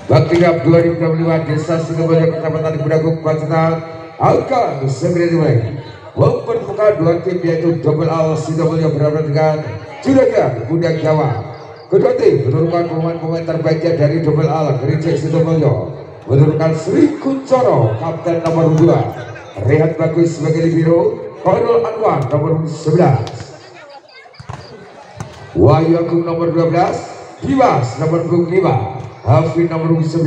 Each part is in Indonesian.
Baktiap 2025 Desa Sidobolyo Kecamatan Budagung Pacitan akan segera dimulai. Mempertemukan dua tim yaitu Double Al Sidobolyo berhadapan dengan Juragan Muda Jawa. Kedua tim menurunkan pemain-pemain terbaiknya dari Double Al Gereja Sidobolyo, menurunkan Sri Kuncoro kapten nomor 2, Rehat Bagus sebagai libero, Korol Anwar nomor 11, Wahyu Agung nomor 12, Dimas nomor 5, Hafid nomor 9,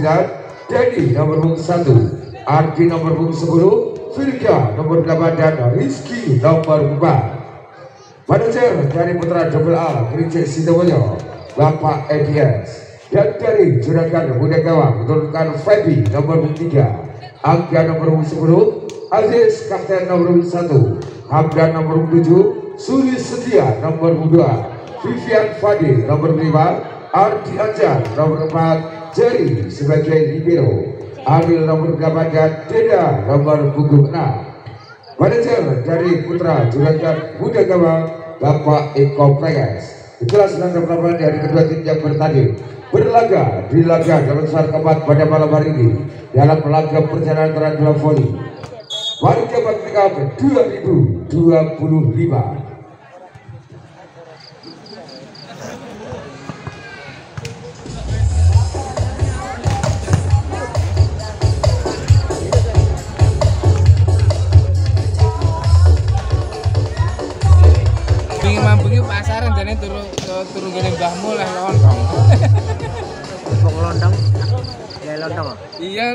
Dedi nomor 1, Ardi nomor 10, Firda nomor 8 dan Rizky nomor 4. Manajer dari putra Double Al Gereja Sidobolyo Bapak EDS, dan dari Juragan Muda Jawa menurunkan Febi nomor 3, Angga nomor 10, Aziz kapten nomor 1, Hamdan nomor 7, Suri Setia nomor 2, Vivian Fadil nomor 5, Ardi Anjar nomor 4, Jerry sebagai libero, Adil nomor 8 dan Deda nomor punggung 6. Manajer dari putra Juragan Muda Jawa Bapak Eko Preges. Itulah senang pertama dari kedua tim yang bertanding berlaga di laga dalam besar keempat pada malam hari ini dalam laga perjalanan tarantula voli Warga Bakti 2025. Pasaran jadi turun gini mbahmu lah lontong. Bok lontong, ya lontong. Iya,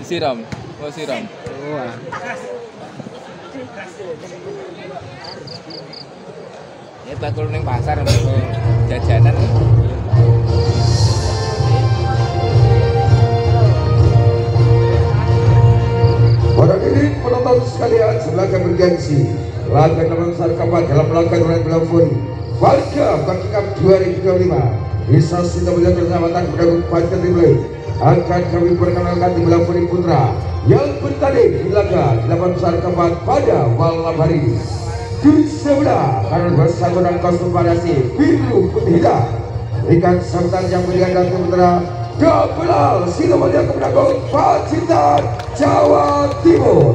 siram, siram. Wah. Ya bakul neng pasar untuk jajanan. Pada ini penonton sekalian silakan bergengsi. Laga nomor besar keempat dalam laga bola voli Warga Bakti 2025 Desa Sidobolyo Kecamatan Budagung Pacitan dimulai. Akan kami perkenalkan tim bola voli putra yang bertanding di laga dalam besar keempat pada malam hari ini. Di sebelah kanan bersangkutan kostum variasi biru putih hitam, berikan sambutan yang meriah dan putra Double Al Sidobolyo Budagung Pacitan Jawa Timur.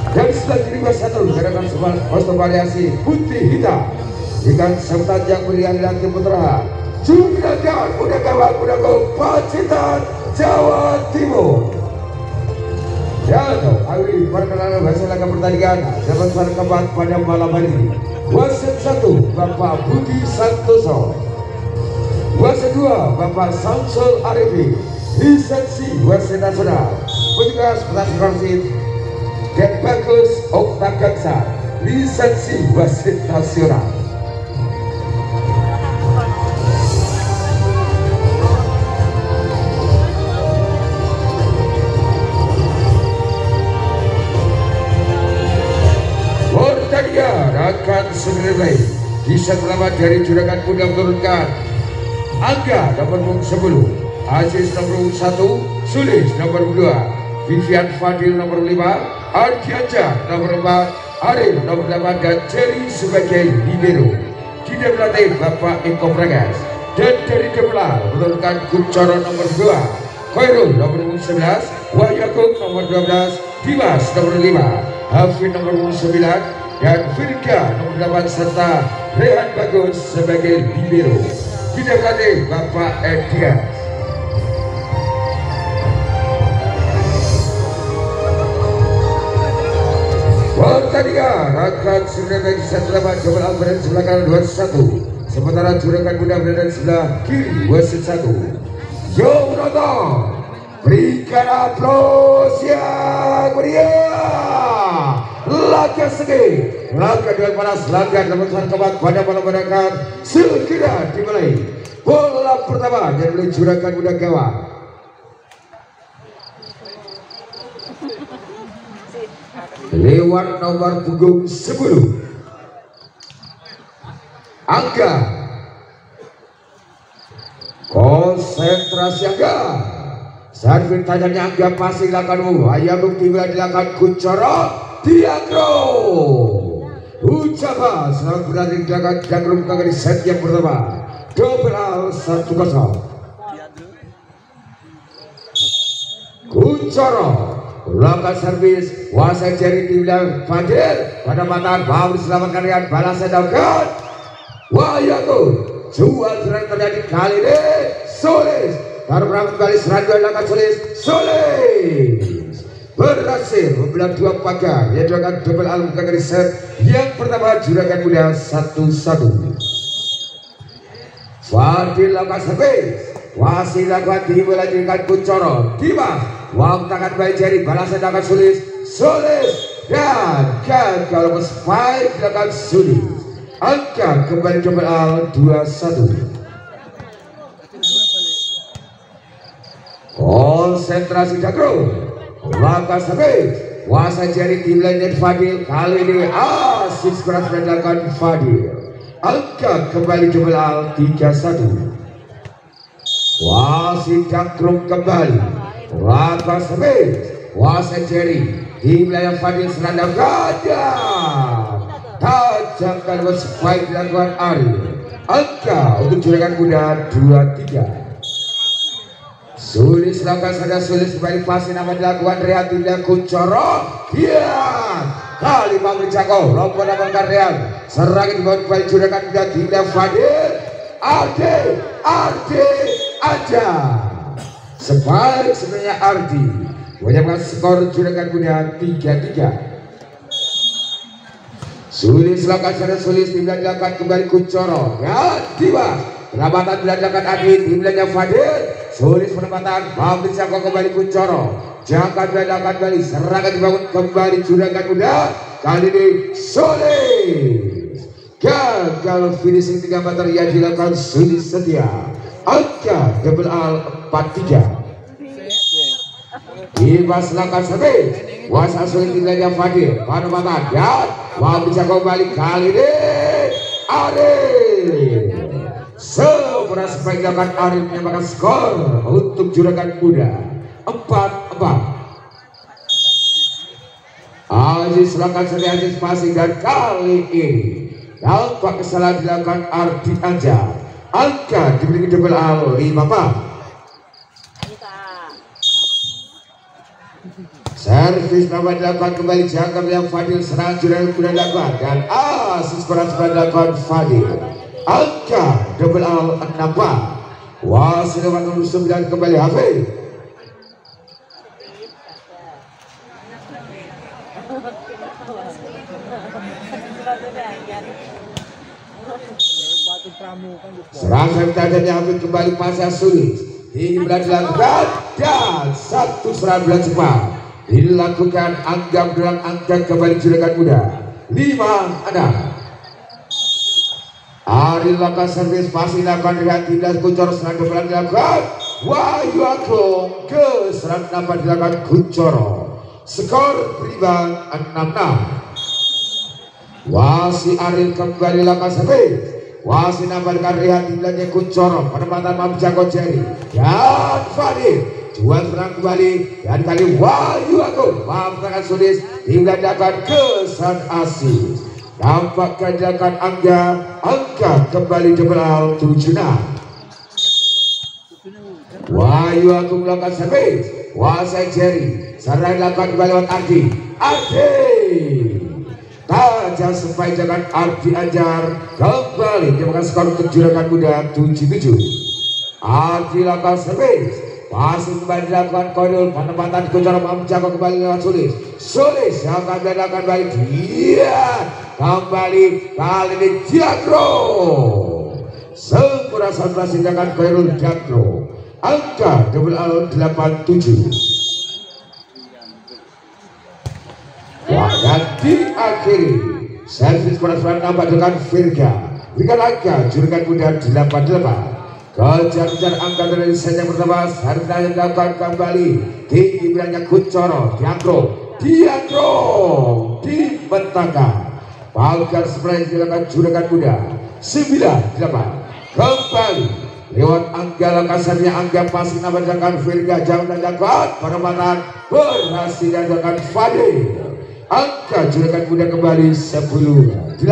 Dan sudah jadi bersatu gerakan kostum variasi putih hitam dengan sambutan yang meriah dan putra Juragan Muda Jawa Budagung Pacitan Jawa Timur. Dan kami perkenalan hasil laga pertandingan dalam besar keempat pada malam hari ini. Wasit 1 Bapak Budi Santoso, wasit 2 Bapak Samsul Arifi, lisensi wasit nasional, petugas wasit dan Bagus Okta Gaksa, lisensi wasit nasional. Pertandingan akan segera dimulai. Di set pertama dari Juragan Muda menurunkan Angga nomor 10, Aziz nomor 1, Sulis nomor 2, Vivian Fadil nomor 5, Ardi Anjar nomor 4, Aril nomor 8 dan Jerry sebagai libero. Tidak berlatih Bapak Eko Preges. Dan dari Demelar menurunkan Kuncoro nomor 2, Khairul nomor 11, Wahyu Agung nomor 12, Dimas nomor 5, Hafid nomor 9 dan Firda nomor 8 serta Rehan Bagus sebagai libero. Tidak berlatih Bapak Edias. Pertandingan akan segera bagi setelah Double Al berada sebelah kanan 21, sementara Juragan Muda berada di sebelah kiri wasit 1. Yo penonton, berikan aplaus yang meriah. Laga segi, laga dengan panas, laga dalam besar keempat pada malam menangkan segera dimulai. Bola pertama dari Juragan Muda Jawa. Lewat nomor punggung 10 Angga, konsentrasi Angga. Saat pertanyaannya Angga pasti lakukan ayam bukti dilakukan Kuncoro Diagro. Ucapan selamat berlatih dengan Jangrum kali set yang pertama. Double Al 1-0. Kuncoro. Lakukan servis wasit Jerry dibilang Fadil pada mata bahu diselamatkan dengan balas sedakan. Wah ya tuh jual serang terjadi kali ini. Sulis taruh rambut kembali serang lakukan Sulis berhasil membelah dua pagar. Dia akan double album dari set yang pertama juragan muda 1-1. Fadil lakukan servis wasit lakukan dimulai dengan Kuncoro. Dimas waktu akan baik Jerry balas akan Sulis dan gagal spike dilakukan Sulis. Angka kembali double al 2-1. Konsentrasi Jakro lakukan servis wasit Jerry dimulai dengan Fadil. Kali ini asis keras dilakukan Fadil. Angka kembali double al 3-1. Wasit Jakro kembali lakukan servis wasit Jerry di wilayah Fadil serandam gajah tajam kali spike dilakukan Ari. Angka untuk juragan muda 2-3. Sulis lakukan saja Sulis kembali pasti nama dilakukan Real tidak Kuncoro. Kali Bang Jako lompat dapatkan Real serangan dibawa kembali juragan muda tidak Fadil. Ardi aja sebalik sebenarnya Ardi menyebabkan skor juragan muda 3-3. Sulis lakukan sana Sulis dilakukan kembali Kuncoro ya tiba penempatan dilakukan Ardi dimulainya Fadil. Sulis penempatan Bambri Jako kembali Kuncoro Jaka dilakukan kembali serangan dibangun kembali juragan muda. Kali ini Sulis gagal finishing 3 meter yang dilakukan Sulis Setia. Angka double al 4-3. Ibas lakukan servis wasit Sulis dimulainya Fadil penempatan dan Bambri Jako kembali kali ini Arif. Seberapa spike dilakukan Arif menyamakan skor untuk juragan muda 4-4. Aziz lakukan servis Aziz passing dan kali ini dampak kesalahan dilakukan Ardi Anjar. Angka diberi double al 5-4. Servis nama dilakukan kembali Jaka yang Fadil serang juragan muda dilakukan dan asis keras dilakukan Fadil. Angka double al 6-4. Wasit nomor 9 kembali Hafiz. Serang servis Hafiz kembali pasca Sulis dilakukan dan satu serangan cepat dilakukan anggap dalam angka kembali juragan muda 5-6. Ari lakukan servis pasti dilakukan dengan tindak Kuncoro serang double dilakukan Wahyu Agung ke serang dapat dilakukan Kuncoro. Skor berimbang 6-6. Wasit Ari kembali lakukan servis wasit nambahkan Rehan dimulainya Kuncoro penempatan Bambri Jako Jerry dan Fadil. Jual serang kembali dan kali Wahyu Agung mampukan Sulis dilakukan kesan asis. Dampak kejakan angka kembali double al 7-6. Wahyu Agung melakukan servis wasit Jerry serang dilakukan kembali oleh Ardi tajam sampai dengan Ardi Anjar kembali dimakan skor untuk juragan muda 7-7. Ardi lakukan servis masih kembali dilakukan Kodul penempatan Kuncoro Bambri Jako kembali lewat Sulis yang akan dilakukan balik dia kembali kali ini Jakro sempurna saat tindakan Kodul Jakro. Angka double al 8-7. Dan diakhiri servis perasaan nambah dengan Virga berikan angka juragan muda 88. Kejar-kejar angka dari set yang pertama serta yang dilakukan kembali di wilayahnya Kuncoro Diakro dibentangkan pagar spray dilakukan juragan muda 9-8 kembali lewat angka lokasinya angka pasti nama dilakukan Virga jauh dan dapat penempatan berhasil dilakukan Fadil. Angka juragan muda kembali 10-8.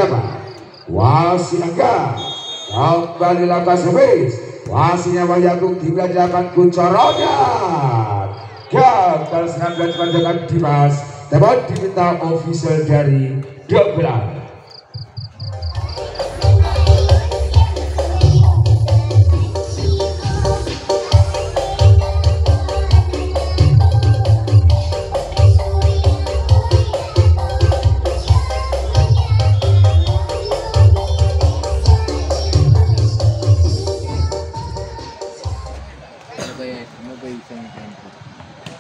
Wasit angka kembali lakukan servis wasitnya Wahyu Agung dilakukan Kuncoro dan gagal 19 pandangan Dimas. Tembak diminta official dari Dobelan.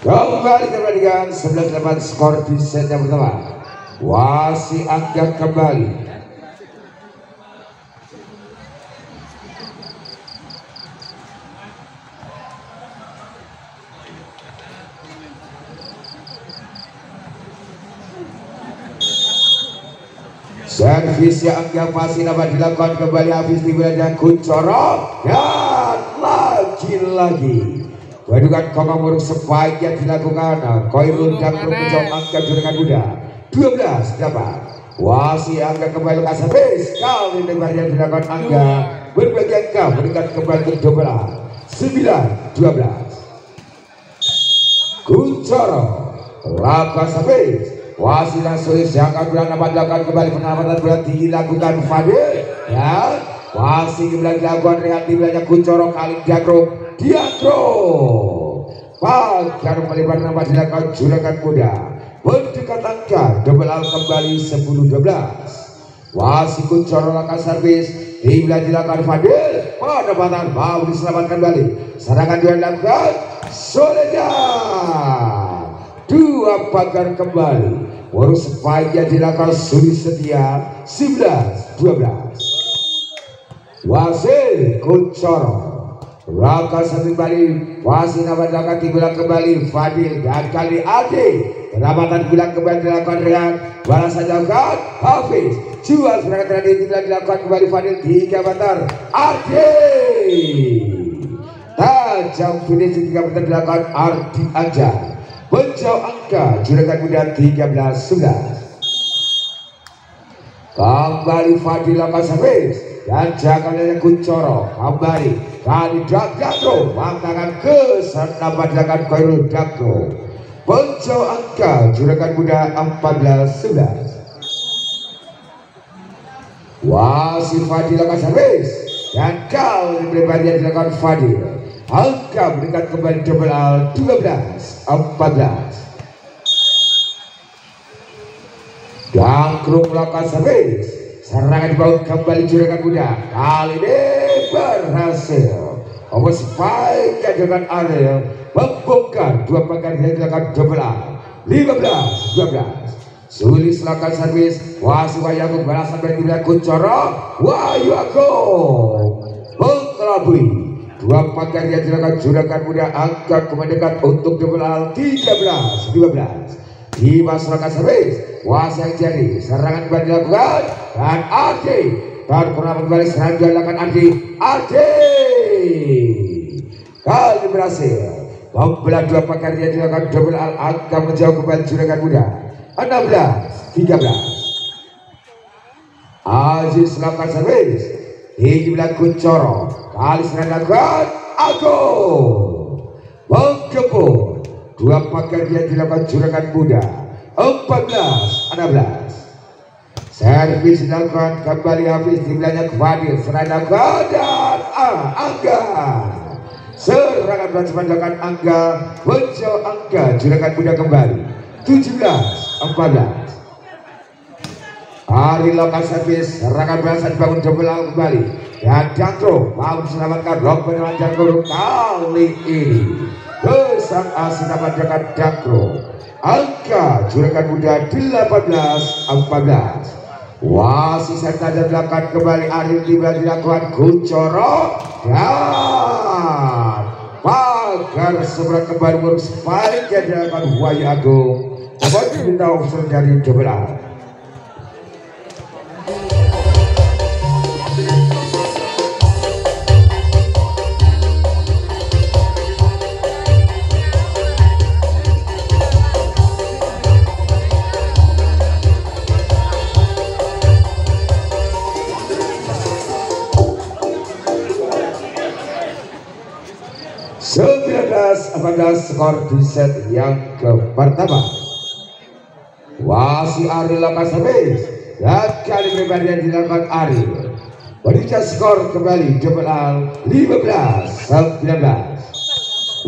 Kembali ke pertandingan 11-8 skor di set yang pertama. Wasit angkat kembali. Servis yang angkat masih dapat dilakukan kembali habis di wilayah Kuncoro dan lagi-lagi. Wadukan kokong burung sebaiknya dilakukan. Koirul dan menjauh angka dengan mudah 12 dapat. Wasit angka kembali lokasi habis. Kali lebar yang dilakukan angka berbagi angka berikan kembali ke Dobelan 9-12. Kuncoro lakukan habis. Wasit langsung siapkan bulan dapat dilakukan kembali pengamatan bulan dilakukan Fadil ya. Wasit kembali dilakukan rehat di wilayah Kuncoro kali Diagro pagar melebar nama dilakukan juragan muda mendekat angka Dobelan kembali 10-12. Wasit Kuncoro lakukan servis hingga dilakukan Fadil penempatan mau diselamatkan kembali serangan dua dilakukan Soledad dua pagar kembali baru sebaiknya dilakukan Suri Setia 11-12. Wasit Kuncoro Raka satu kembali wasit nama dilakukan dibilang kembali Fadil dan kali Ade penamatan bilang kembali dilakukan dengan balasan dilakukan Hafiz jual serangan terakhir dilakukan kembali Fadil 3 meter Ade tajam finish 3 meter dilakukan Ardi aja menjauh angka juragan muda 13-11. Kembali Fadil lakukan servis dan jangan Kuncoro kembali kali Dagro mengangkat ke serta dilakukan Koirul Dagro menjauh angka juragan muda 14-11. Wasit Fadil lakukan servis dan kali lebarnya dilakukan Fadil angka berikan kembali Dobelan 12-14. Dagro melakukan servis serangan dibaut kembali juragan muda kali ini berhasil. Sebaiknya dengan Ariel membongkar dua pagar yang dilakukan Dobelan 15-12. Sulis lakukan servis wasit Wahyu Agung balasan dari wilayah Kuncoro Wahyu Agung mengelabui dua pagar yang dilakukan juragan muda angkat kemendekat untuk Dobelan 13-15. Di masyarakat servis wasit yang jadi serangan kembali dilakukan dan Ade dan pernah kembali serangan dilakukan Ade kali berhasil membelah dua pagar yang dilakukan Dobelan angka menjauh kembali juragan muda 16-13. Aziz lakukan servis di wilayah Kuncoro kali serangan dilakukan Agung menggempur dua pagar yang dilakukan juragan muda 14-16. Servis dilakukan kembali habis di wilayah Fadil serangan dan Angga serangan berhasil dilakukan Angga menjauh angka juragan muda kembali 17-14. Hari lakukan servis serangan berhasil dibangun Dobelan kembali dan Dagro mau diselamatkan blok penyerang Dagro kali ini besar asin dapat dengan Dagro angka juragan muda 18-14. Wasit serta dilakukan kembali Arif dilakukan Kuncoro dan pagar sebelah kembali urus sebaliknya dilakukan Wahyu Agung dapat diminta official dari Dobelan. 19-18 skor di set yang pertama. Wasi Ariel lepas habis dan kali pribadi yang dilakukan Ariel berikan skor kembali double al 15-19.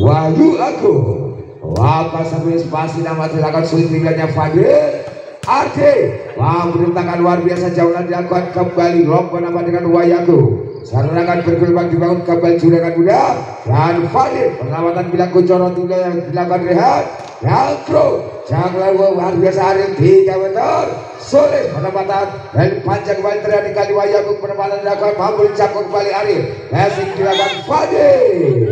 Wahyu Agung lepas habis pasti nama dilakukan sulit tinggalnya Fadil Ade. Wah, berintangan luar biasa jauhan dilakukan kembali lomba nama dengan Wayaku. Serangan bergelombang dibangun kembali juragan muda dan Fadil perlawatan bilang Kuncoro tinggal yang dilakukan rehat yang pro jangan luar biasa Ariel 3 meter sulit penempatan dan panjang kembali terjadi kali Wayaku penempatan dilakukan mampu dicakup kembali Ariel masih dilakukan Fadil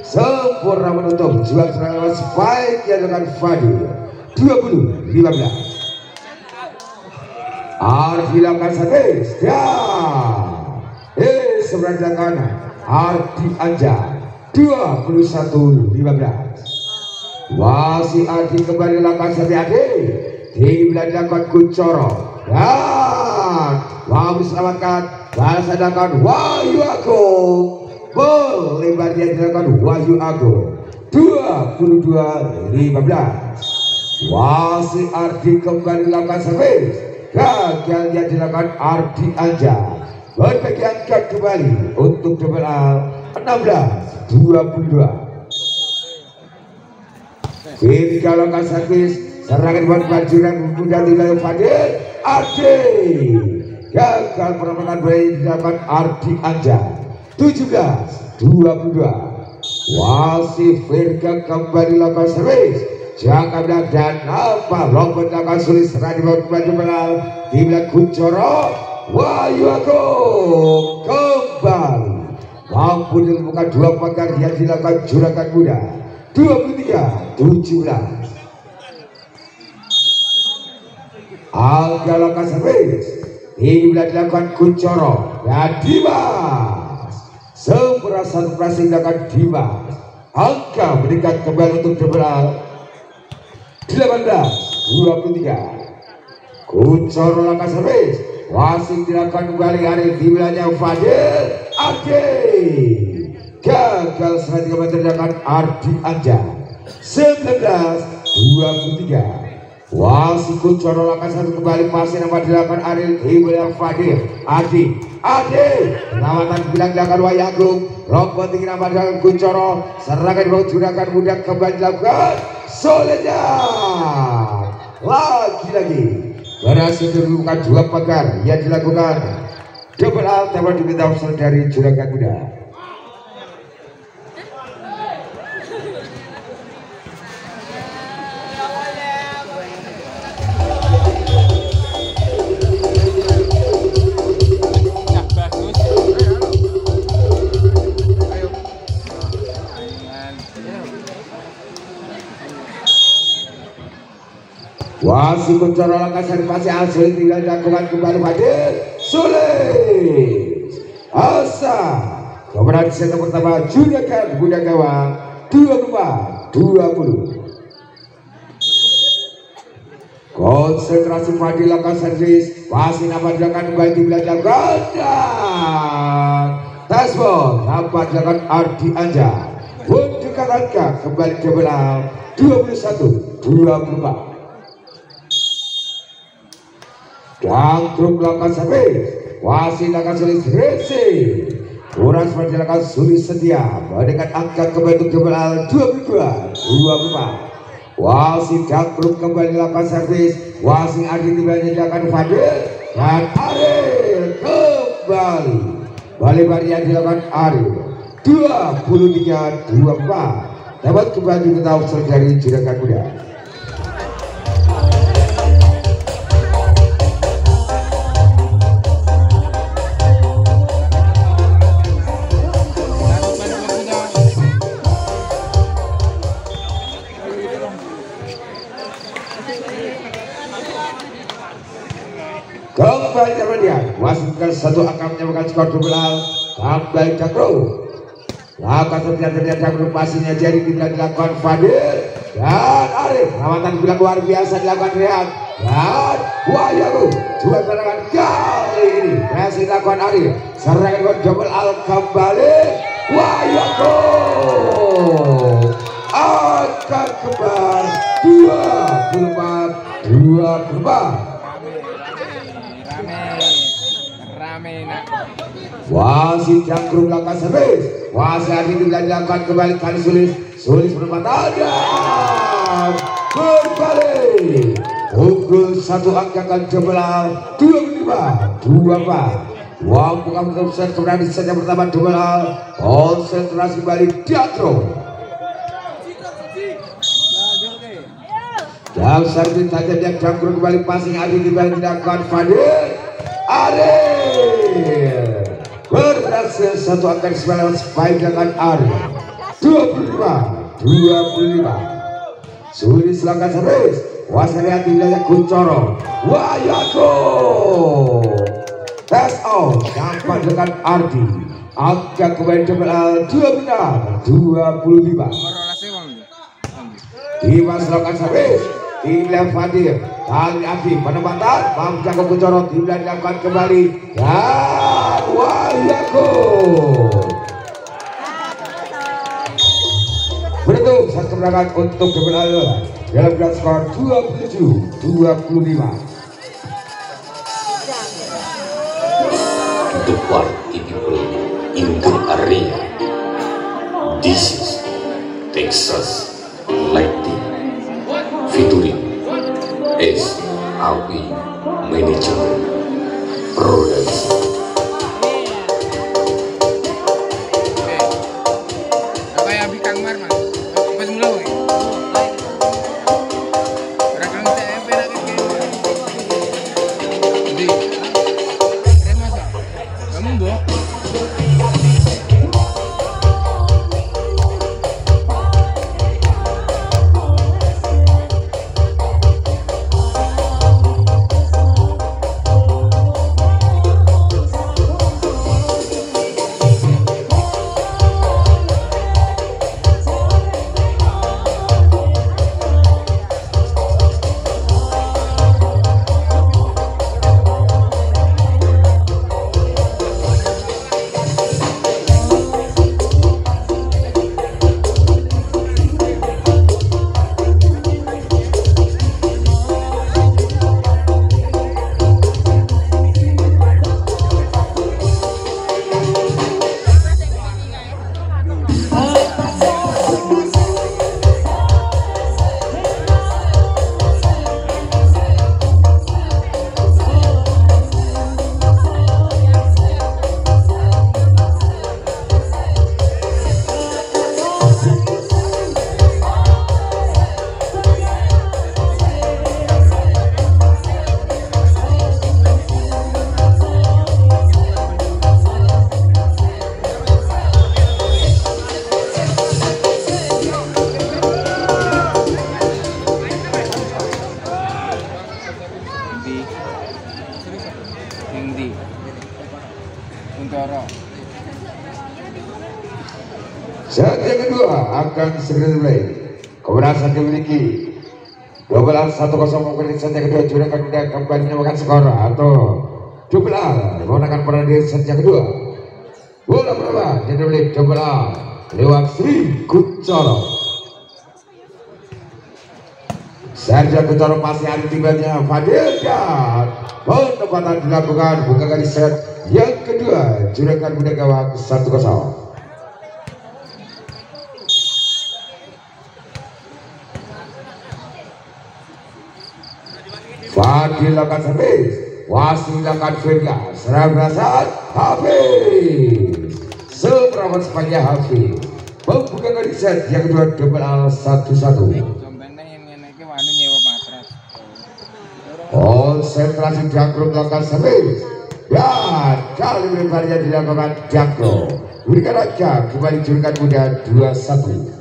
sempurna menutup jual serangan spike yang dengan Fadil 20-15. Ardi lakukan servis dan sebelah kanan Ardi Anja 21-15. Wasi Ardi kembali lakukan servis Ade tim dilakukan Kuncoro dan Wahyu selamatkan balas adakan Wahyu Agung lebar dia dilakukan Wahyu Agung 22-15. Wasi Ardi kembali lakukan servis gagal dia dilakukan Ardi Anja berbagi angkat kembali untuk double al 16-22. Ketika lakukan servis serangan buat bajuran muda nilai Fadil Ade gagal permainan baik dilakukan Ardi Anja 17-22. Wasi Virga kembali lakukan servis jangan dan apa lompat lakukan sulit serang di bawah belal di belakang Kuncoro. Wahyu Agung kembali mampu dilakukan dua pagar yang dilakukan juragan muda 23-17. Angga lakukan servis ini bila dilakukan Kuncoro dan Dimas sempurna satu prasing dilakukan Dimas. Angka meningkat kembali untuk double 18-23. Kuncoro lakukan servis Wasing dilakukan kembali Ariel di wilayahnya Fadil Ade gagal serang 3 meter dilakukan Ardi Anja 19-23. Wasing Kuncoro lakukan satu kembali masih nama dilakukan Ariel di wilayah Fadil Ade penawatan bilang dilakukan Wayagung lompat tinggi nama dilakukan Kuncoro serangan di bawah juragan muda kembali dilakukan solidnya lagi berhasil dilakukan dua pagar yang dilakukan double al teman diminta usul dari juragan muda. Wasi Kuncoro lakukan servis asli tinggal dilakukan kembali Fadil sulit asa kemenangan set pertama juragan muda gawang 24-20. konsentrasi Fadil lakukan servis Wasi nama dilakukan kembali di belakang dan tasbol dapat dilakukan Ardi Anja untuk angka kembali ke belakang 21-24. dan truk lakukan servis Wasi lakukan sulit racing kurang seperti lakukan sulit setia dengan angka kembali untuk double al 22-24. Wasi dan truk kembali lakukan servis Wasi Adi tiba dilakukan Fadil dan Ariel kembali balik yang dilakukan Ariel 23-24 dapat kembali kita usul dari juragan muda. Kembali kemudian Washington satu angka menyamakan skor double al kembali Cakro lakukan ternyata pastinya jadi tidak dilakukan Fadil dan Arif rawatan bilang luar biasa dilakukan Rehan dan Wayaku juga serangan kali ini masih dilakukan Arif serangan double al kembali Wayaku berubah. Rame nak. Wasit jangkrik belakang servis. Wasit hari ini dilakukan kembali kali Sulis bermata berbalik. Pukul 1 angka akan jumlah 25-24. Uang bukan set kemudian di set yang pertama jumlah konsentrasi balik Diagro. Jauh servis saja dia jangkrik kembali passing hari ini dilakukan Fadil Ariel. Berhasil 1 angka di spike dengan Ariel. 25-25. Sulis langkah servis. Wasanya tidak Kuncoro. Wayako. Test out. Dapat dengan Ardi. Angka kembali double 25. Dimas langkah servis. Tim Fadil. Kali Ardi penempatan. Mampu jago Kuncoro. Tim dilakukan kembali. Dan Wayako. Berhitung satu kemenangan untuk kemenangan dalam grand skor 27-25. The party people in the area. This is Texas Lightning featuring SAP Management Production. Set yang kedua akan segera dimulai. Keberhasilan dimiliki 12-1-0 mengikuti set yang kedua. Juragan tidak kembali menemukan skor atau double memenangkan pada di set yang kedua. Bola berapa? Jadi milik double lewat Sri Kuncoro. Serja Kuncoro masih ada tibanya Fadil dan penempatan dilakukan bukan kali set yang kedua. Juragan muda gawang 1-0. Fadil akan servis, Wasil akan Vega, serang berasal Hafiz. Seberapa sepanjang Hafiz membuka kali set yang kedua double 1-1. Konsentrasi Jakro melakukan servis dan kali lebarnya dilakukan Jakro. Berikan aja kembali juragan muda 2-1.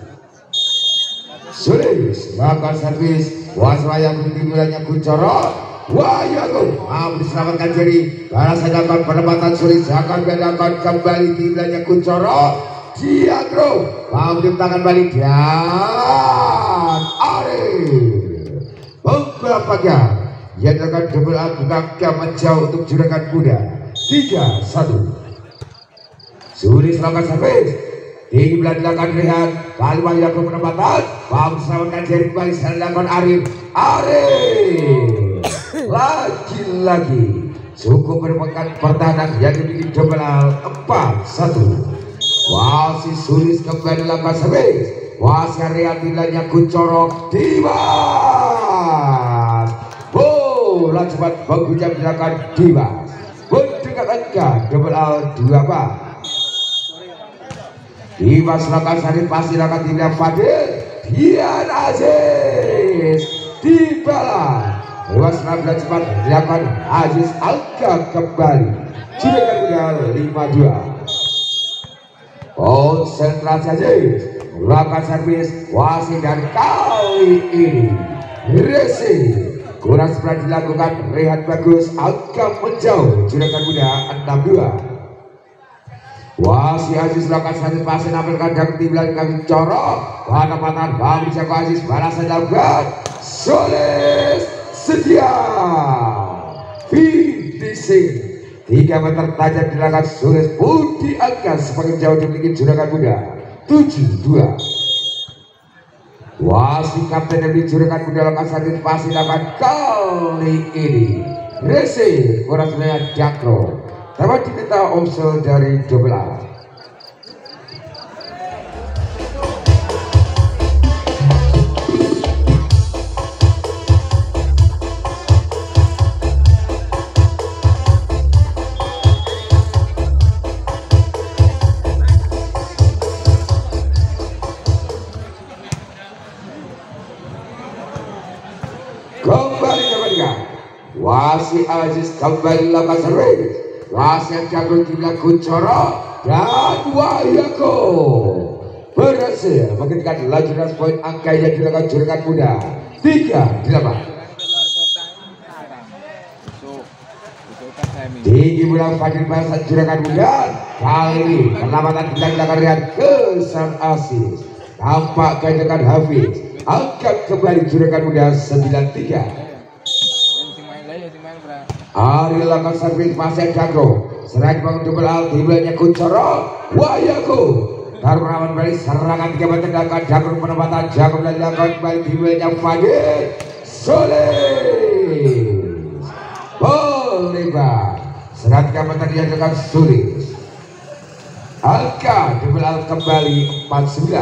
Sulis melakukan servis. Waswaya ketinggalannya Kuncoro. Wayago mau diselamatkan jadi balas dapat penempatan Sulis akan diadakan kembali timnya Kuncoro. Diagro mau dipetakan balik dan Ariel pembalapnya yang akan double buka menjauh untuk juragan muda 3-1. Sulis melakukan servis tinggi belakang Rehan kali dilakukan penempatan mau diselamatkan jadi kembali dilakukan Ariel lagi-lagi cukup merupakan pertahanan yang dimiliki Jomblal 4-1. Wasit Sulis kembali lakukan servis. Wasit Rian nilainya Kuncoro Dimas. Bola cepat bagunya dilakukan Dimas. Mendekat angka Jomblal 2-4. Dimas lakukan sari pasti lakukan timnya Fadil. Dian Aziz dibalas. Luas 16 cepat dilakukan Aziz angka kembali. Juragan Muda 5-2. Konsentrasi Aziz melakukan servis. Wasit dan kali ini Resi kurang sempat dilakukan. Rehat bagus angka menjauh. Juragan Muda 6-2. Wasit Aziz melakukan servis pasien nampilkan dan timbulan kaki corok patah-patah balik Jago Aziz balasan dilakukan Sulis sedia finishing 3 meter tajam dilakukan Sulis Budi angka semakin jauh dimiliki Juragan Muda 7-2. Wasit kapten dari Juragan Muda lakukan servis pasien dilakukan kali ini Resi kurang sebenarnya Jakro dapat diminta offside dari Jomblal. Kembali kepada Wasit Aziz kembali lakukan servis. Wasit Jago timnya Kuncoro dan Wayako berhasil mengenakan laju ras poin angka yang dilakukan Juragan Muda 3-8. Tinggi bola Fadil Basan Juragan Muda kali ini penyelamatan dilakukan dengan kesan Aziz. Tampak kedekan Hafiz angkat kembali Juragan Muda 9-3. Ari lakukan servis pasien Jago selain bangun Jomblal timbulannya Kuncoro Wayako taruh rawan balik serangan 3 meter dilakukan Jago penempatan Jago dan dilakukan kembali timbulannya Fadil Sulis Poliba serangan 3 meter dilakukan Sulis angka Jomblal kembali 4-9.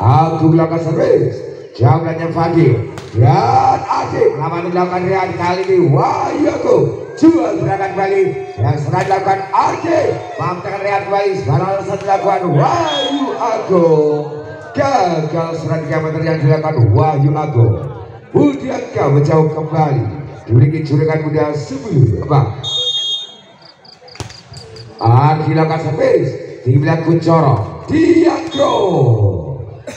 Aku melakukan servis Jomblanya Fadil dan Aziz lama dilakukan Rian kali ini Wayako jual serangan balik yang serang dilakukan Aziz mampukan Rian kembali sekarang dilakukan Wahyu Agung gagal serang 3 meter yang dilakukan Wahyu Agung. Budi angka menjauh kembali dimiliki Juragan Muda 10-4. Dilakukan servis dibilang Kuncoro Diakro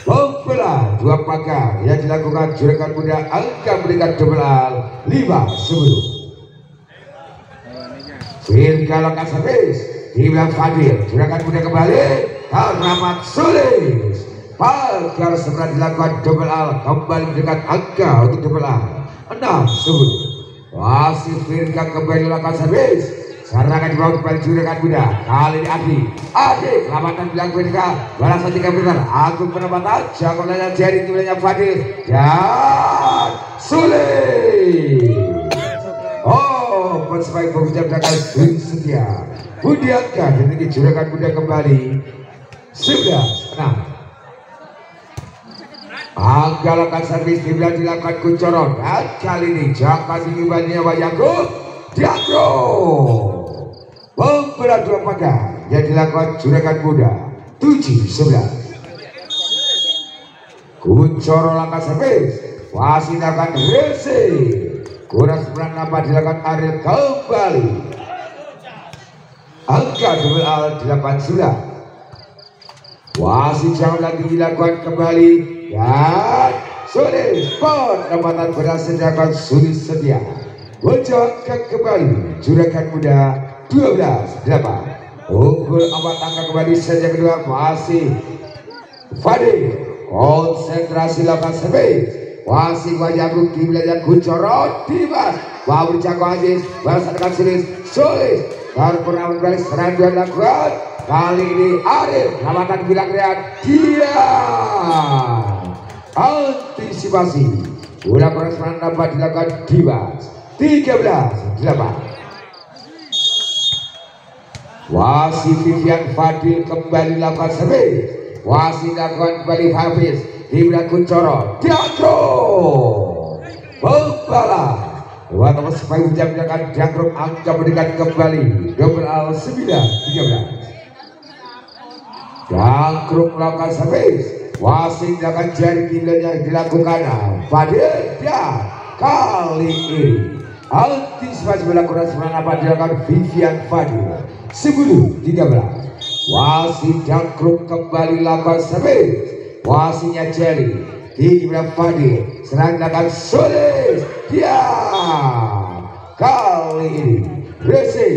membelah 2 pagar yang dilakukan Juragan Muda angka mendekat Jomblal 5-10. Firka lakukan servis dibilang Fadil Juragan Muda kembali Rahmat Sulis pagar segera dilakukan Jomblal kembali mendekat angka untuk Jomblal 6-10. Wasit Firka kembali lakukan servis serangan dibawa kembali Juragan Muda kali ini Adi kelamatan bilang Firka balasan 3 meter Agung penempatan Jago nanya jari timbulannya Fadil dan Sulis sebagai pembicara belakang Budi Setia Budi angka dimiliki Juragan Muda kembali 11-6. Angka lakukan servis timbulan dilakukan Kuncoro dan kali ini jangka tinggi bannya Wayako Diakro membelah 2 pagar yang dilakukan Juragan Muda 7-11. Kuncoro lakukan servis wasit lakukan Resi kurang 9 nampak dilakukan Ariel kembali angka Jomblal 8-9. Wasit jauh lagi dilakukan kembali dan Sulis penempatan berhasil dilakukan Sulis sedia menjauhkan kembali Juragan Muda 12-8. Unggul 4 angka kembali saja kedua masih Fadil konsentrasi lakukan servis wasit Wayako timbulannya Kuncoro Dimas Wahyu Jago Aziz balasan Sulis baru pernah balik serangan dua dilakukan kali ini Arif lamatan bilang Rian dia antisipasi Bola cross dapat dilakukan Dimas. 13-8. Wasit Vivian Fadil kembali lakukan servis. Wasit lakukan kembali Hafiz. Hibra Kuncoro Diakro Bala dua nomor supaya hujan menjaga Diakro angka berikan kembali double al 9-13. Diakro melakukan servis. Wasit akan jari kilanya dilakukan Fadil dia kali ini antisipasi melakukan serangan apa dilakukan Vivian Fadil 10-13. Wasit Diakro kembali lakukan servis. Wasitnya Jerry di Ibrahim Fadil serangan sulit dia kali ini Resi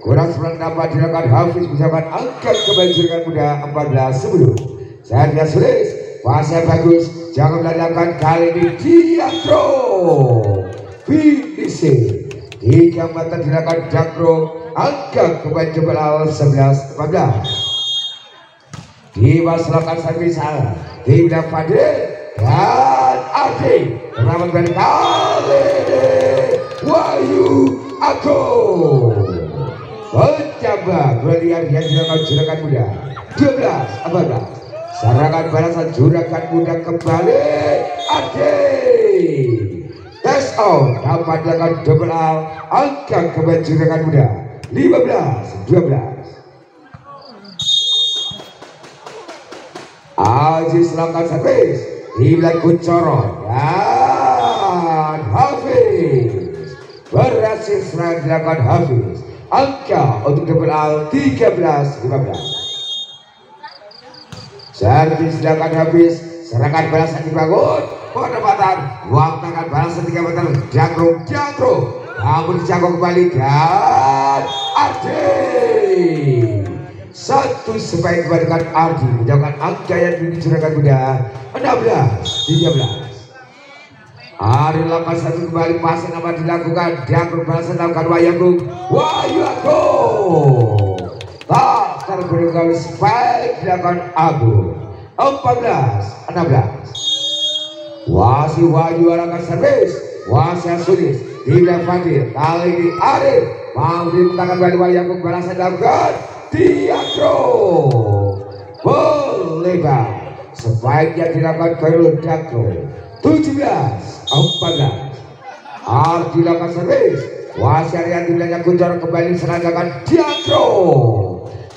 kurang serang dapat dilakukan Hafiz bersama angkat kembali juragan muda 14-10. Saya sulit pasnya bagus jangan dilakukan kali ini Diakro finishing 3 mata dilakukan Diakro angkat kembali jebal 11-14. Dimas lakukan servis Hibra Fadil dan Adi menawan dari kali Wahyu Agung mencoba berlian yang dilakukan juragan muda 12-14. Serangan balasan juragan muda kembali Adi tes out dapat dilakukan double out angka kembali juragan muda 15-12. Aziz lakukan servis Hibra Kuncoro dan Hafiz berhasil serang dilakukan Hafiz angka untuk double al 13-15. Servis dilakukan Hafiz serangan balasan dibangun penempatan uang tangan balasan 3 meter Diakro namun dijangkau kembali dan Adi satu supaya kembalikan Ardi menjauhkan angka yang dicurahkan muda 16-13. Ari lakukan satu kembali pasang apa dilakukan Diakro balasan dilakukan Wahyu Agung tak terberi kali spike dilakukan Agung 14-16. Wahyu lakukan servis wasit sulit tidak Fadil kali ini Arif mau dimintakan kembali Wahyu Agung balasan dilakukan Diakro Bolebar sebaiknya dilakukan Khairul Diakro 17-14. Harus dilakukan servis wasit yang dimiliki Kuncoro kembali serangan Diakro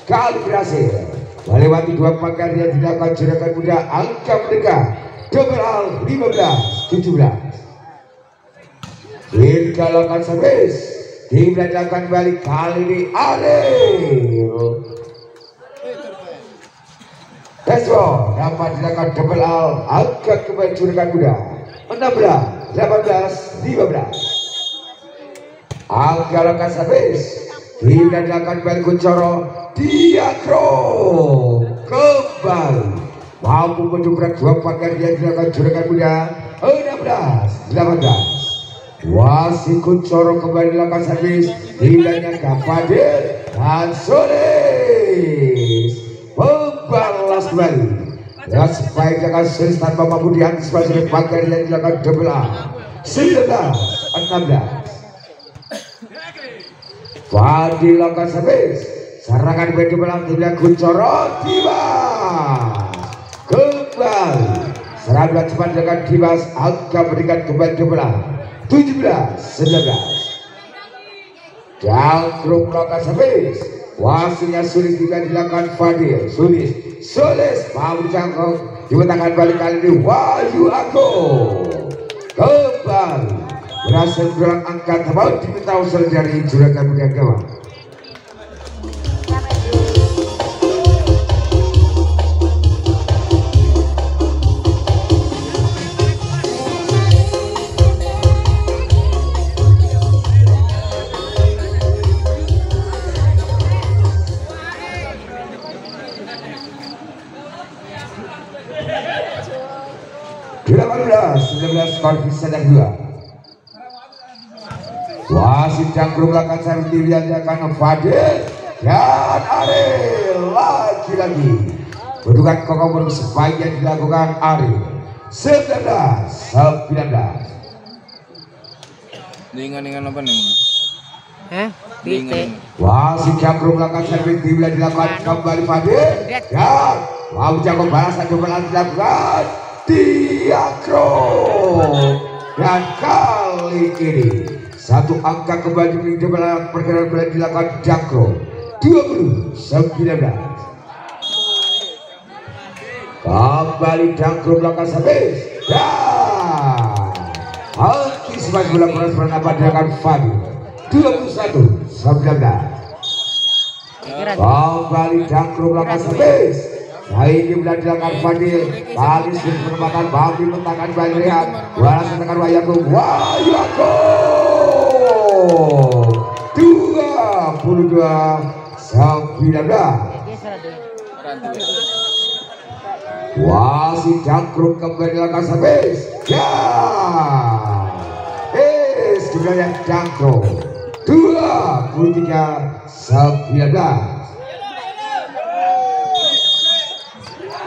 kali berhasil melewati 2 pagar yang dilakukan juragan muda angka mendekat double al 15-17. Hingga lakukan servis dilakukan kembali kali ini Ariel Deswo dapat dilakukan double out angkat kembali juragan muda 16-18-15. Angka lakukan servis dilakukan kembali Kuncoro Diakro kembali mampu mendobrak 2 pagar yang dilakukan juragan muda 16-18. Wasit Kuncoro kembali lakukan servis hilangnya Fadil dan Sulis membalas kembali dengan sebaik dengan Sulis tanpa mampu diantisipasi oleh pagar yang dilakukan double A 19-16. Fadil lakukan servis serangan beda belang tidak Kuncoro Dimas kembali serangan cepat dengan Dimas angka berikan kembali double A 17-19. Diakro melakukan servis wasitnya sulit juga dilakukan Fadil sulit mau dijangkau dibentakkan balik kali ini Wahyu Agung kembali berhasil berulang angkat mau diminta usul dari juragan muda gawang. Skor bisa dan 2. Wasit Diakro melakukan servis dilakukan Fadil dan Ariel lagi-lagi berdukan kokoh sebaiknya dilakukan Ariel 19-19. Dengan apa nih? Bite. Wah, si Jangkro melakukan servis dilakukan kembali Fadil. Ya, wah Jangkro balasan coba dilakukan Diakro. Dan kali ini satu angka kembali dilakukan pergerakan dilakukan Jangkro 20-19. Kembali Jangkro melakukan servis. Ya, antisipasi bola keras bernapas dengan Fadil 21-19. Kembali Jangkro melakukan servis. Ini dilakukan Fadil. Kali ini penempatan Babi menangkan Bayrian. Walas menangkan Wayaku. Wayaku 22-19. Wasit Jangkro kembali melakukan servis. Ya, sebenarnya Jangkro 23-19.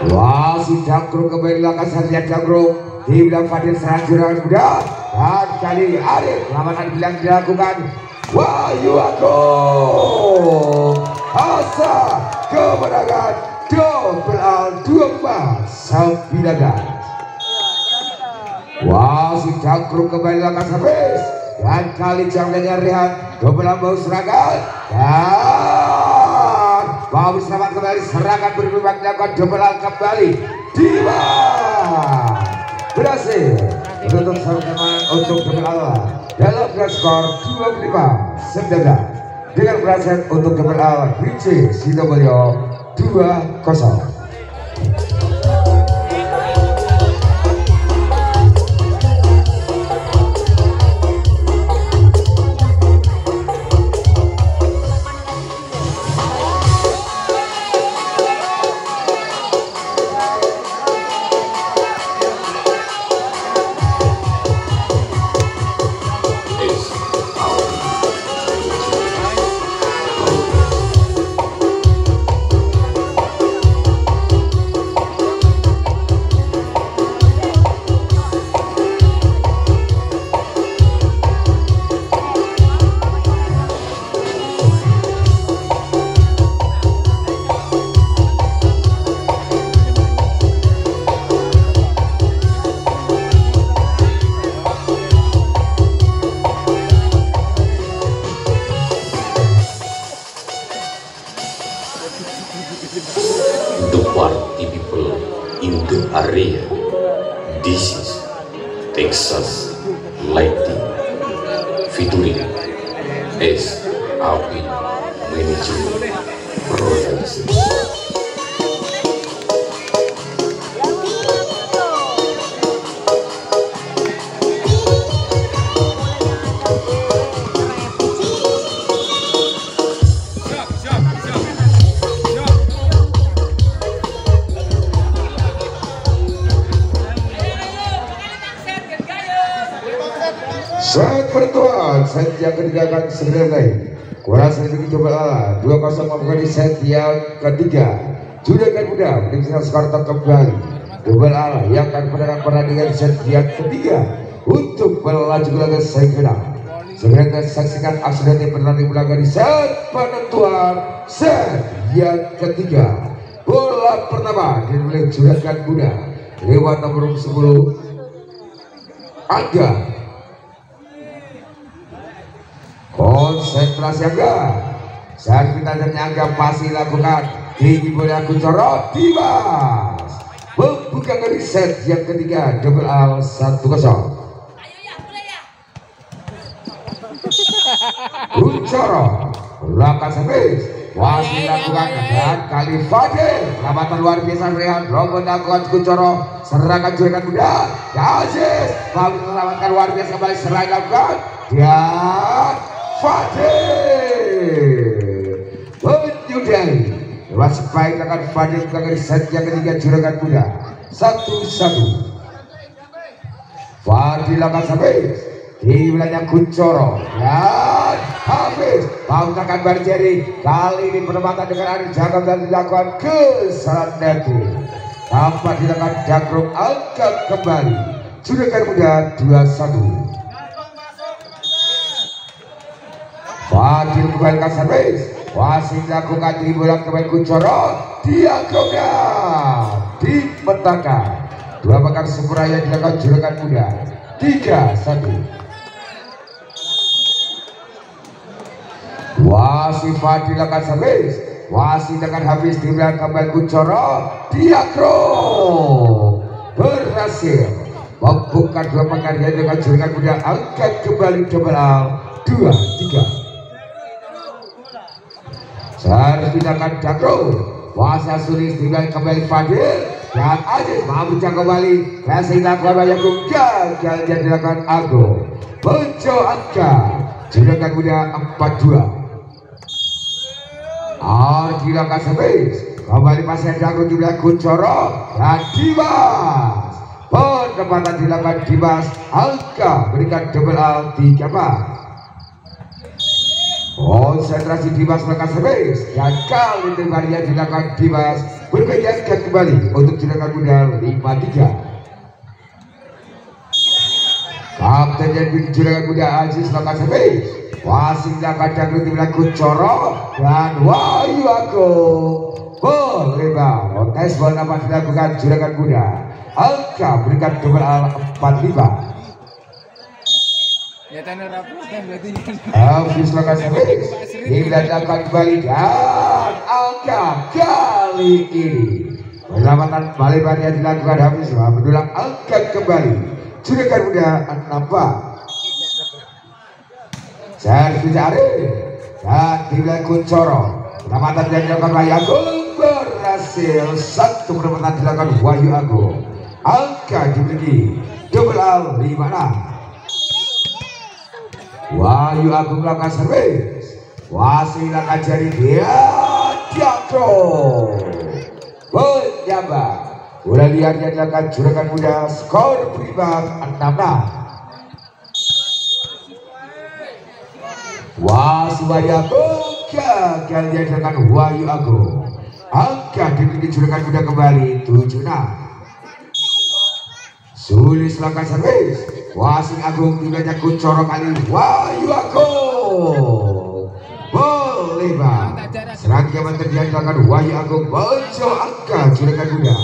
Wasit Jangkro kembali melakukan servis. Jangkro di bilang Fadil serang serangan muda dan kali Arif lawanan bilang dilakukan Wahyu Agung. Asa kemenangan double al 24-19. Wasit Jangkro kembali melakukan servis dan kali jangkanya Rehan double al bau serangan dan bau selamat kembali serangan berubah dilakukan double al kembali Diva berhasil menutup serangan untuk double al dalam skor 25-19 dengan berhasil untuk double al Richie Sidomulia 2-0. The party people in the area. This is Texas Lighting featuring SAP Management Production. Saat pertuan set yang ketiga akan segera mulai. Kurasa lebih coba 2-0 membuka di set yang ketiga. Juragan muda meninggalkan skor kembali. Double ala yang akan menang pertandingan set yang ketiga untuk melaju ke laga semifinal. Segera saksikan aksi nanti berlari belakang di set penentuan set yang ketiga. Bola pertama dimulai Juragan muda lewat nomor 10 Angga. Konsentrasi Angga, saat kita Angga pasti lakukan tinggi bola Kuncoro Dimas membuka dari set yang ketiga double al 1-0. Kuncoro lakukan servis masih lakukan dan kali Fadil lambatan luar biasa Rehan Robo lakukan Kuncoro serangan Juragan muda Aziz lalu melamatkan luar biasa kembali serangan lakukan dan Fadil menyudahi lewat spike akan Fadil ke set yang ketiga Juragan muda 1-1. Fadil akan servis di wilayah Kuncoro dan Hafiz menggunakan barjeri kali ini penempatan dengan Arif Jangkau dan dilakukan kesalahan netting tanpa dilakukan Jangkro angkat kembali Juragan muda 2-1. Fadil kembali ke servis. Wasit lakukan bola kembali Kuncoro. Diagonal dipetakan. Dua pekan sempurna yang dilakukan juragan muda. 3-1. Wasit Fadil akan servis. Wasit akan habis di belakang kembali Kuncoro. Diakro berhasil membuka dua pekan yang dengan juragan muda. Angkat kembali double 2-3. Harus tindakan Dakro. Wasa sulis tinggal kembali Fadil dan Aziz mampu kembali. Kasih lakukan yang gagal yang dilakukan Agung. Bejo angka juragan muda 4-2. Dilakukan servis kembali pasien Dakro juga Kuncoro dan Dimas. Penempatan dilakukan Dimas. Angka berikan double 3-4. Konsentrasi Dimas melakukan servis dan kali ini yang dilakukan Dimas berpenjangkan kembali untuk juragan muda 5-3. Kapten yang juragan muda Aziz melakukan servis. Wasit dilakukan Dakro dibilang Kuncoro dan Wahyu Agung berlebar. Tes bola dapat dilakukan juragan muda. Angka berikan double 4-5. Ya tanah rapuh kan berarti. Habis lakukan servis. Dilakukan kembali dan angka kali ini penyelamatan balik yang dilakukan habis mendulang angkat kembali juragan muda 6-4. Servis Arif dan dibilang Kuncoro. Penyelamatan yang dilakukan Wahyu Agung berhasil. Satu penyelamatan dilakukan Wahyu Agung. Angka diberi double 5-6. Wahyu Agung melakukan servis. Wasit akan jari dia Dakro menjabat. Bola liar yang dilakukan juragan muda. Skor berimbang 6-6. Wasit Wahyu Agung gagal yang dilakukan Wahyu Agung. Angka dimiliki juragan muda kembali 7-6. Sulis melakukan servis. Wasit Agung tidaknya Kuncoro kali Wahyu Agung berlebar. Serangkaian terjadi dilakukan Wahyu Agung. Bejo angka juragan muda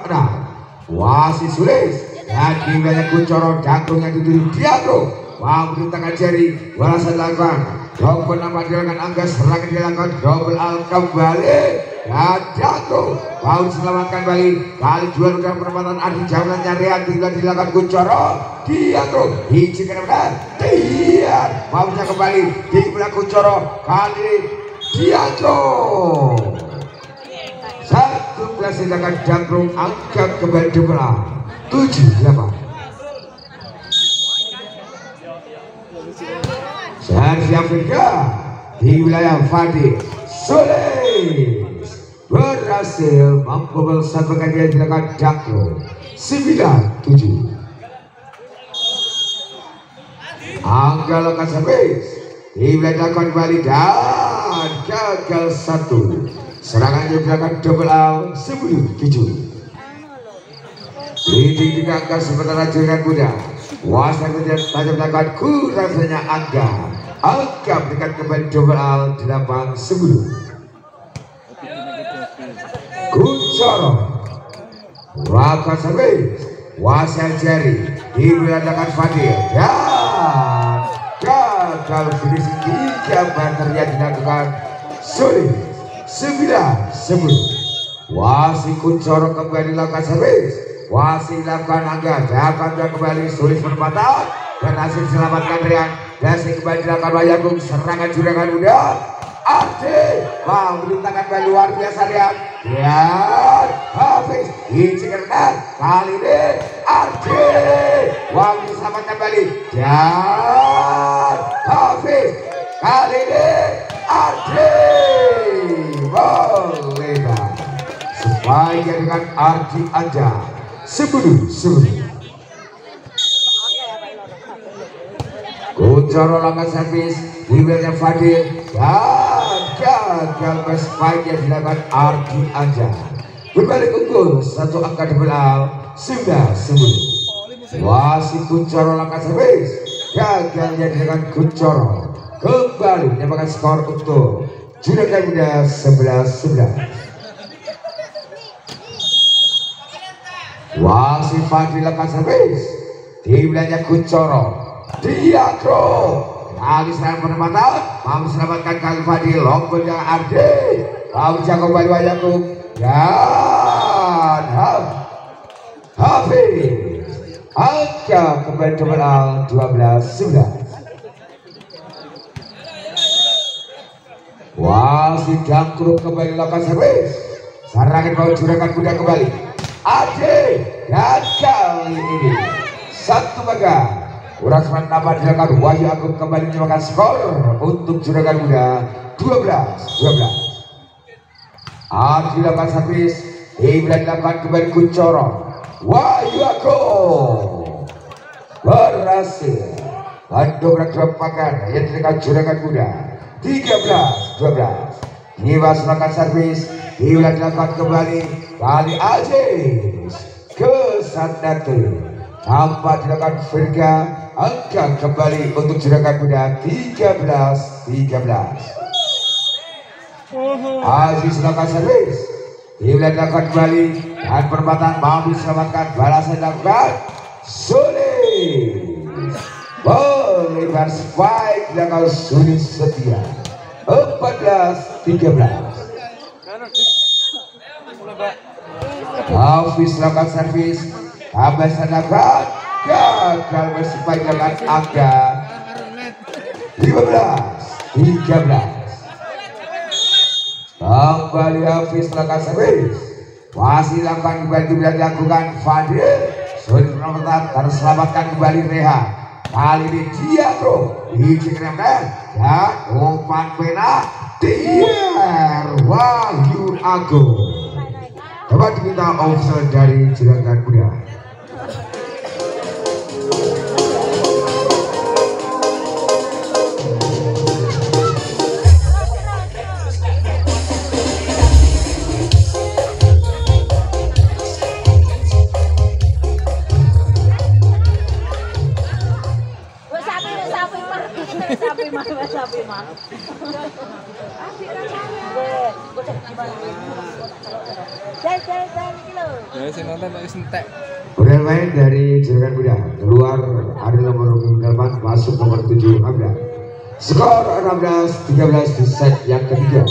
8-6. Wasit Sulis dan tidaknya Kuncoro. Dakro yang dituju Diakro mampu tangan jari. Balasan dilakukan double nama dilakukan angka. Serangan dilakukan double kembali dan Dakro mau diselamatkan kembali. Kali dua dalam perempatan Adi Jalan nyarian tinggal dilakukan Kuncoro. Diakro hiji benar. Dia mau kembali di belakang Kuncoro. Kali Diakro satu belas dilakukan Dakro. Angkat kembali double 7-8. Servis Afrika di wilayah Fadil Sulis berhasil mampu melaksanakan yang dilakukan Dakro 9-7. Angka lokasi servis dilakukan kembali dan gagal 1. Serangan yang dilakukan double 10-7. Leading di angka sementara juragan muda. Wasit tajam dilakukan kurasanya angka. Angka berikan kembali double 8-10. Kuncoro melakukan servis. Wasit jari diberadakan Fadil dan gagal finishing 3 banter yang dilakukan Sulis 9-10. Wasit Kuncoro kembali lakukan servis. Wasit lakukan angka dapat kembali Sulis penempatan berhasil selamatkan Rian. Dasing kembali dilakukan Wahyu Agung. Serangan juragan muda Ardi memerintahkan kembali luar biasa Rian. Dan habis hiji kerenan kali ini Ardi Wahyu selamatkan kembali dan habis kali ini Ardi melebar supaya dengan Ardi aja 10-10. Kuncoro langkah servis di wilayah Fadil dan gagal spike yang dilakukan Ardi aja. Berbalik unggul 1 angka double 9-10. Wasit Kuncoro langkah servis gagal yang dilakukan Kuncoro kembali menyamakan skor untuk Juragan Muda 11-11. Wasit Fadli lakukan servis, timnya Kuncoro, Diakro, kali serangan penempatan, mampu selamatkan kali Fadli, lompat yang Ardi, lalu jago kembali Wayakub, dan Hafiz, angka kembali kemenang 12-11. Wasit Jangkruk kembali lakukan servis, serangan bawah Juragan Muda kembali. Ade, dan kali ini satu baga kurang serangan nama dilakukan Wahyu Agung kembali menyamakan skor untuk Juragan Muda 12-12. Adi lakukan servis, Iblan dilakukan kembali Kuncoro, Wahyu Agung berhasil mendobrak kelompakan yang dilakukan Juragan Muda 13-12. Nyiwas melakukan servis, Iblan dilakukan kembali kali Aziz ke Sandati, tanpa dilakukan Virga, angka kembali untuk Juragan Muda 13-13. Aziz melakukan servis, Iblan dilakukan kembali dan perempatan mampu diselamatkan, balasan dilakukan sulit, melebar spike dilakukan sulit setia 14-13. Hafiz lakukan servis, Abbas lakukan gagal bersepai dengan angka 15-13. Kembali Hafiz lakukan servis, masih lakukan kembali dilakukan Fadil, sulit penempatan terselamatkan kembali Reha. Kali ini Diakro dicekrem dan umpan pena Dier Wahyu Agung. Dapat kita offside dari Juragan Muda. Bermain dari Juragan Muda, keluar ada nomor 8, masuk nomor 7 Hamdan. Skor 16-13 di set yang ketiga.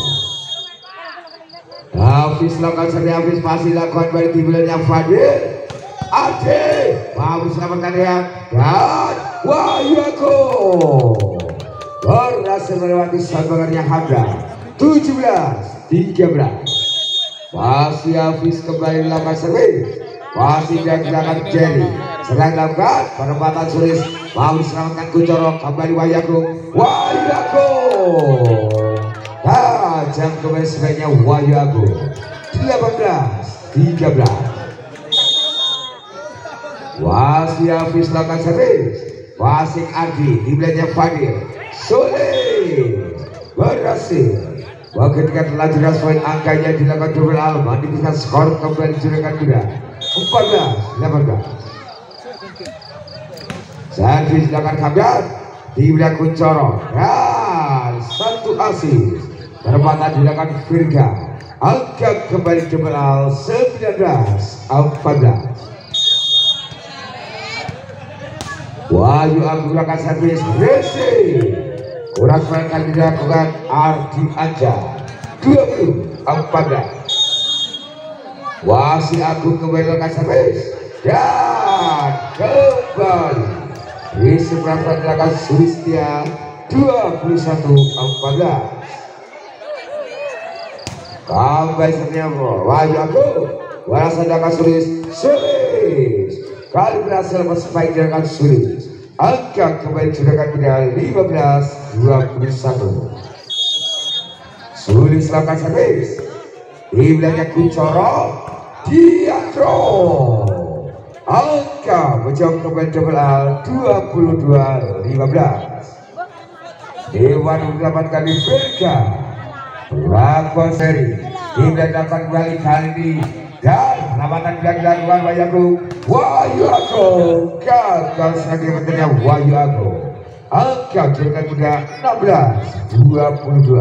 Hafiz lakukan seri, Hafiz masih lakukan balik timbulannya Fadil. Ade mampu selamatkan dia dan Wahyu Agung berhasil melewati sabangannya Hamdan 17-13. Masih Hafiz kembali lakukan servis, masih dilakukan Jerry, sedang dilakukan penempatan sulis, mau diselamatkan Kuncoro, kembali Wahyu Agung, Wahyu Agung tajam kembali sebaiknya Wahyu Agung 18-13. Masih Hafiz lakukan servis, masih Ardi di belakangnya Fadil, sulit berhasil. Ketika telah jelas poin angkanya dilakukan double alma, bisa skor kembali Juragan Muda 14-18. Servis dilakukan Hamdan di belakang Kuncoro dan satu asis. Perempatan dilakukan Virga, angka kembali double al 19-14. Wahyu Agung lakukan servis, racing kurang sekali dilakukan Ardi Anja 20-14. Wahyu Agung kembali lakukan servis dan kembali di seberang dilakukan Sulistia 21-14. Kembali sebenarnya Wahyu Agung berhasil dilakukan Sulis kali berhasil bersepaik dilakukan Sulis. Angka kembali Juragan Muda 15-21. Sulis lakukan servis, di belakangnya Kuncoro, Diakro. Angka menjauh kembali double al 22-15. Dewan mendapatkan di Virga, lakukan seri, tidak dapat kembali kali ini. Dan penamatan dilakukan Wahyu Agung, Wahyu Agung gagal sebagai menterinya Wahyu Agung. angka juragan muda 16-22.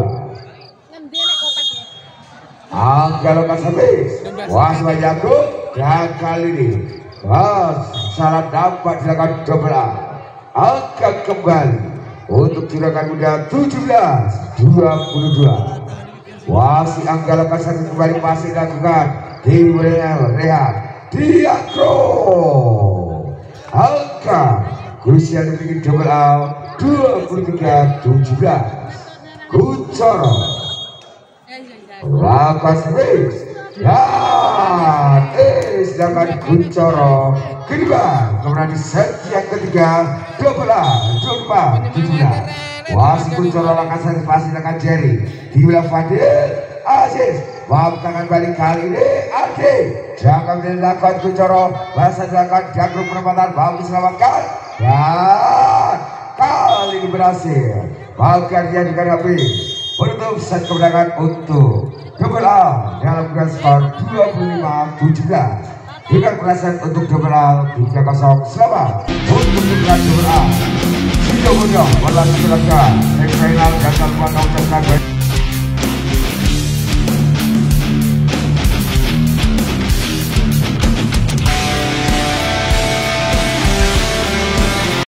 Angka lepas habis Wasma Jago, dan kali ini salah dapat dilakukan double A. Angka kembali untuk juragan muda 17-22. Wasit angka lepas habis kembali masih dilakukan di wilayah Rehat Diakro. Angka Kusian bikin double A 23-17. Kuncoro lakukan servis dan sedangkan Kuncoro kedua kemudian di set yang ketiga double A 24-17. Wasit Kuncoro lakukan servis masih dengan Jerry di wilayah Fadil Aziz. Bab tangan balik kali ini Ade jangan dilakukan Kuncoro bahasa dilakukan jagung penempatan bagus selamatkan dan kali ini berhasil bahkan dia dihadapi untuk set kemenangan untuk double A dalam grand skor 25-17 dengan berhasil untuk double A 3-0. Selamat untuk kemenangan double A. Tidak mudah berlaku belakang. Final gagal mengucapkan